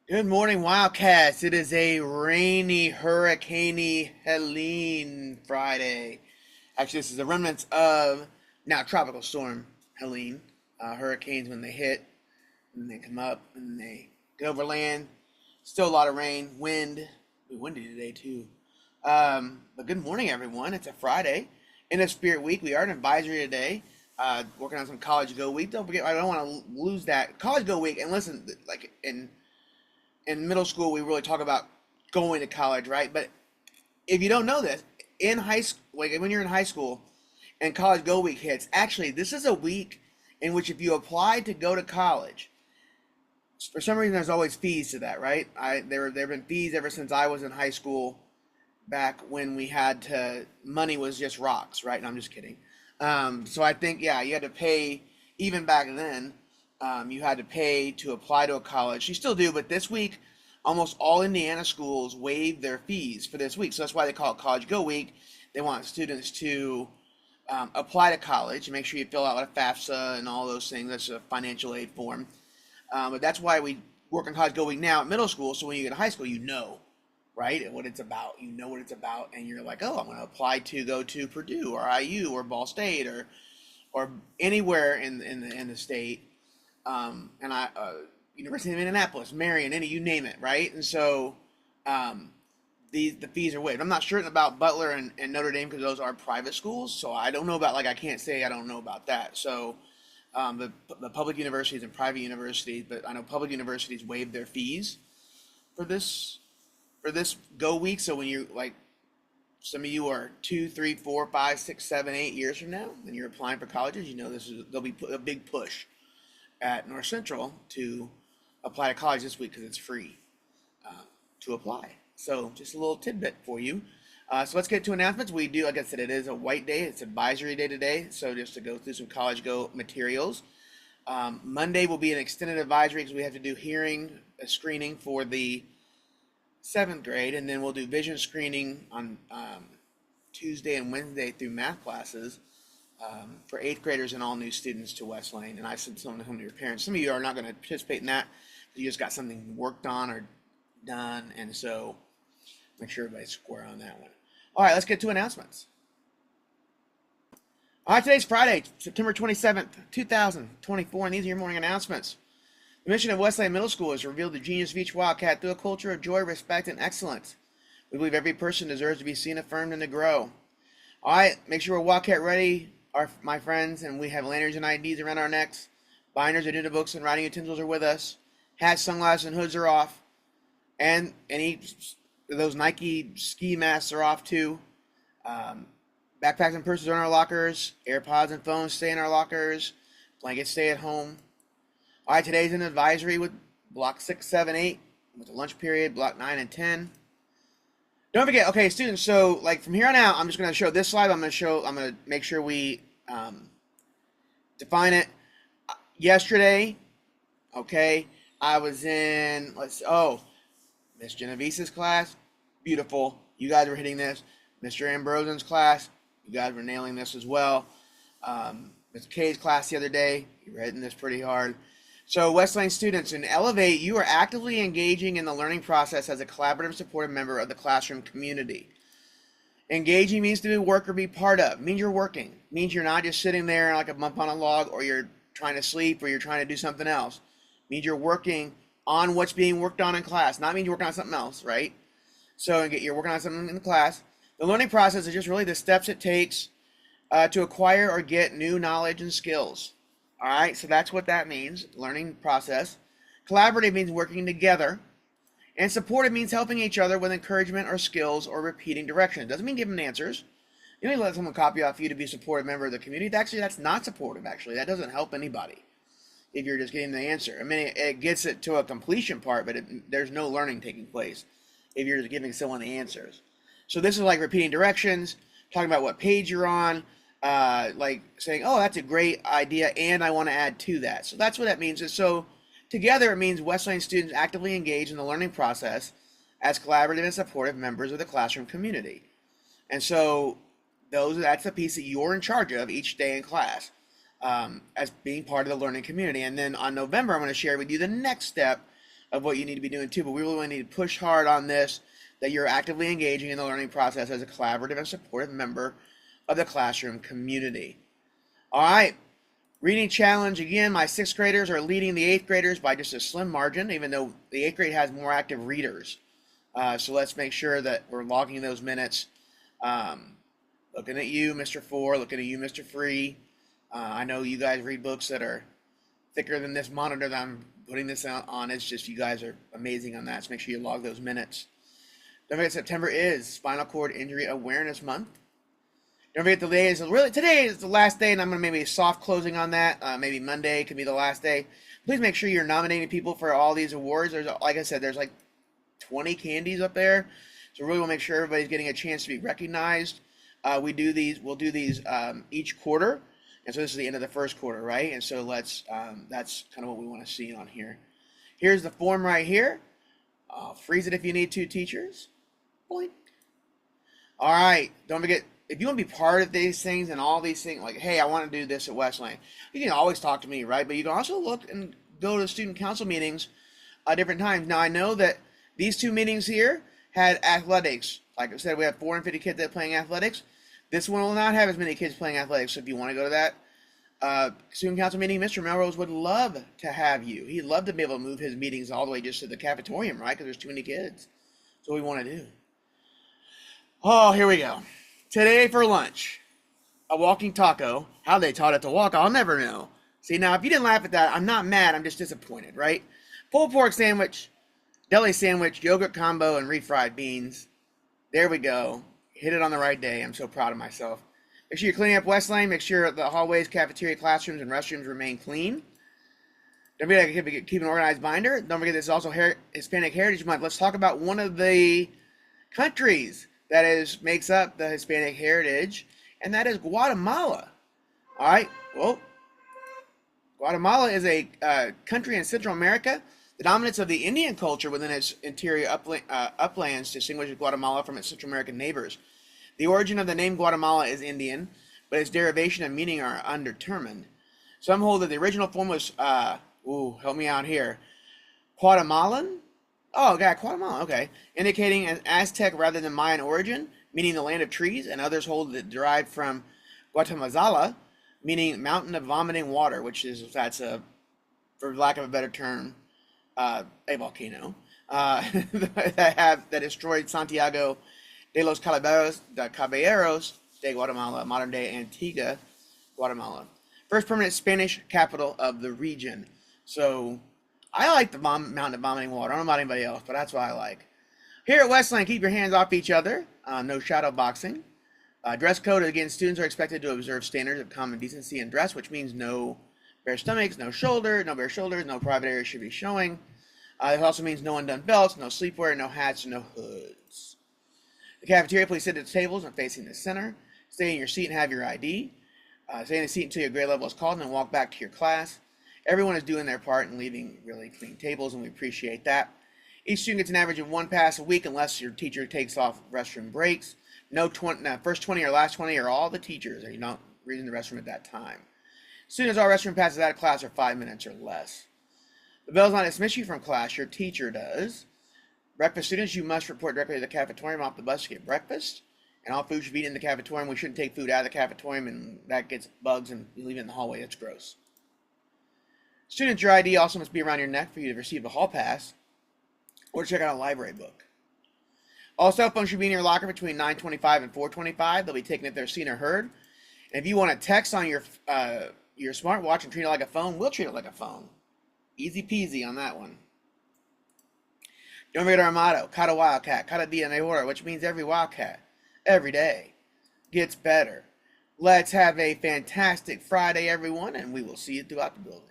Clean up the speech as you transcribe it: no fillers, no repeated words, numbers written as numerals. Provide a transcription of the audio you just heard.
Good morning, Wildcats. It is a rainy, hurricaney Helene Friday. Actually, this is the remnants of now tropical storm Helene. Hurricanes when they hit, and they come up, and they get over land. Still a lot of rain, wind. It'll be windy today too. But good morning, everyone. It's a Friday. In a Spirit Week, we are in advisory today. Working on some College Go Week. Don't forget, I don't want to lose that College Go Week. And listen, like in middle school, we really talk about going to college, right? But if you don't know this, in high school, like when you're in high school and College Go Week hits, actually, this is a week in which if you apply to go to college, for some reason, there's always fees to that, right? There have been fees ever since I was in high school, back when we had to money was just rocks, right? And I'm just kidding. So I think yeah, you had to pay even back then. You had to pay to apply to a college. You still do, but this week, almost all Indiana schools waived their fees for this week. So that's why they call it College Go Week. They want students to apply to college and make sure you fill out a FAFSA and all those things. That's a financial aid form. But that's why we work on College Go Week now at middle school. So when you get to high school, you know, right, and what it's about. You know what it's about, and you're like, oh, I'm going to apply to go to Purdue or IU or Ball State or anywhere in the state, and University of Indianapolis, Marion, any you name it, right? And so the fees are waived. I'm not certain about Butler and Notre Dame because those are private schools, so I don't know about I can't say I don't know about that. So the public universities and private universities, but I know public universities waive their fees for this Go Week. So when you like some of you are 2, 3, 4, 5, 6, 7, 8 years from now, and you're applying for colleges, there'll be a big push at North Central to apply to college this week because it's free to apply. So just a little tidbit for you. So let's get to announcements. We do, like I said, it is a white day. It's advisory day today. So just to go through some College Go materials. Monday will be an extended advisory because we have to do a screening for the seventh grade, and then we'll do vision screening on Tuesday and Wednesday through math classes for eighth graders and all new students to West Lane. And I sent some of them to your parents. Some of you are not going to participate in that. You just got something worked on or done, and so make sure everybody's square on that one. All right, let's get to announcements. All right, today's Friday, September 27th, 2024, and these are your morning announcements. The mission of West Lane Middle School is to reveal the genius of each Wildcat through a culture of joy, respect, and excellence. We believe every person deserves to be seen, affirmed, and to grow. All right, make sure we're Wildcat ready, my friends, and we have lanyards and IDs around our necks. Binders, agenda books, and writing utensils are with us. Hats, sunglasses, and hoods are off. And any of those Nike ski masks are off too. Backpacks and purses are in our lockers. AirPods and phones stay in our lockers. Blankets stay at home. All right, today's an advisory with block 6, 7, 8 with the lunch period, block 9 and 10. Don't forget, okay, students, so like from here on out, I'm just going to show this slide. I'm going to make sure we define it. Yesterday, okay, I was in, Miss Geneviese's class, beautiful. You guys were hitting this. Mr. Ambrosen's class, you guys were nailing this as well. Mr. K's class the other day, you were hitting this pretty hard. So West Lane students, in Elevate, you are actively engaging in the learning process as a collaborative, supportive member of the classroom community. Engaging means to do work or be part of. It means you're working. It means you're not just sitting there like a bump on a log, or you're trying to sleep, or you're trying to do something else. It means you're working on what's being worked on in class. Not means you're working on something else, right? So you're working on something in the class. The learning process is just really the steps it takes to acquire or get new knowledge and skills. All right, so that's what that means, learning process. Collaborative means working together. And supportive means helping each other with encouragement or skills or repeating direction. It doesn't mean giving answers. You may let someone copy off you to be a supportive member of the community. Actually, that's not supportive, actually. That doesn't help anybody if you're just getting the answer. I mean, it gets it to a completion part, but there's no learning taking place if you're just giving someone the answers. So this is like repeating directions, talking about what page you're on, like saying, oh, that's a great idea, and I want to add to that. So that's what that means. And so together, it means West Lane students actively engage in the learning process as collaborative and supportive members of the classroom community. And so that's the piece that you're in charge of each day in class, as being part of the learning community. And then on November, I'm going to share with you the next step, of what you need to be doing too. But we really need to push hard on this, that you're actively engaging in the learning process as a collaborative and supportive member of the classroom community. All right. Reading challenge again. My 6th graders are leading the 8th graders by just a slim margin, even though the 8th grade has more active readers. So let's make sure that we're logging those minutes. Looking at you, Mr. 4, looking at you, Mr. Free. I know you guys read books that are thicker than this monitor that I'm putting this on. It's just you guys are amazing on that. So make sure you log those minutes. Don't forget September is Spinal Cord Injury Awareness Month. Don't forget today is the last day, and I'm going to maybe a soft closing on that. Maybe Monday could be the last day. Please make sure you're nominating people for all these awards. There's, like I said, there's like 20 candies up there. So really want to make sure everybody's getting a chance to be recognized. We'll do these each quarter. And so this is the end of the first quarter, right? And so that's kind of what we want to see on here. Here's the form right here. Freeze it if you need to, teachers. Boink. All right. Don't forget, if you want to be part of these things and all these things, like, hey, I want to do this at Westland, you can always talk to me, right? But you can also look and go to student council meetings at different times. Now, I know that these 2 meetings here had athletics. Like I said, we have 450 kids that are playing athletics. This one will not have as many kids playing athletics. So if you want to go to that student council meeting, Mr. Melrose would love to have you. He'd love to be able to move his meetings all the way just to the cafetorium, right? Because there's too many kids. That's what we want to do. Oh, here we go. Today for lunch, a walking taco. How they taught it to walk, I'll never know. See, now, if you didn't laugh at that, I'm not mad. I'm just disappointed, right? Pulled pork sandwich, deli sandwich, yogurt combo, and refried beans. There we go. Hit it on the right day. I'm so proud of myself. Make sure you're cleaning up West Lane. Make sure the hallways, cafeteria, classrooms, and restrooms remain clean. Don't forget to keep an organized binder. Don't forget this is also Hispanic Heritage Month. Let's talk about one of the countries that makes up the Hispanic heritage, and that is Guatemala. All right. Well, Guatemala is a country in Central America. The dominance of the Indian culture within its interior uplands distinguishes Guatemala from its Central American neighbors. The origin of the name Guatemala is Indian, but its derivation and meaning are undetermined. Some hold that the original form was, help me out here, Guatemalan? Oh, God, Guatemala, okay. Indicating an Aztec rather than Mayan origin, meaning the land of trees, and others hold that it derived from Guatemala, meaning mountain of vomiting water, that's for lack of a better term, a volcano that destroyed Santiago de los Caballeros de Guatemala, modern day Antigua, Guatemala. First permanent Spanish capital of the region. So I like the mountain of vomiting water. I don't know about anybody else, but that's what I like. Here at Westland, keep your hands off each other. No shadow boxing. Dress code, again, students are expected to observe standards of common decency and dress, which means no bare stomachs, no bare shoulders, no private areas should be showing. It also means no undone belts, no sleepwear, no hats, no hoods. The cafeteria, please sit at the tables and facing the center. Stay in your seat and have your ID. Stay in the seat until your grade level is called and then walk back to your class. Everyone is doing their part and leaving really clean tables, and we appreciate that. Each student gets an average of 1 pass a week unless your teacher takes off restroom breaks. First 20 or last 20 are all the teachers, or you're not using the restroom at that time. As soon as our restroom passes out of class are 5 minutes or less. The bell does not dismiss you from class, your teacher does. Breakfast students, you must report directly to the cafetorium off the bus to get breakfast. And all food should be eaten in the cafetorium. We shouldn't take food out of the cafetorium, and that gets bugs and you leave it in the hallway. It's gross. Students, your ID also must be around your neck for you to receive a hall pass or to check out a library book. All cell phones should be in your locker between 9:25 and 4:25. They'll be taken if they're seen or heard. And if you want to text on your smartwatch and treat it like a phone, we'll treat it like a phone. Easy peasy on that one. Don't forget our motto, Cada Wildcat, Cada Dia Mejor, which means every Wildcat, every day, gets better. Let's have a fantastic Friday, everyone, and we will see you throughout the building.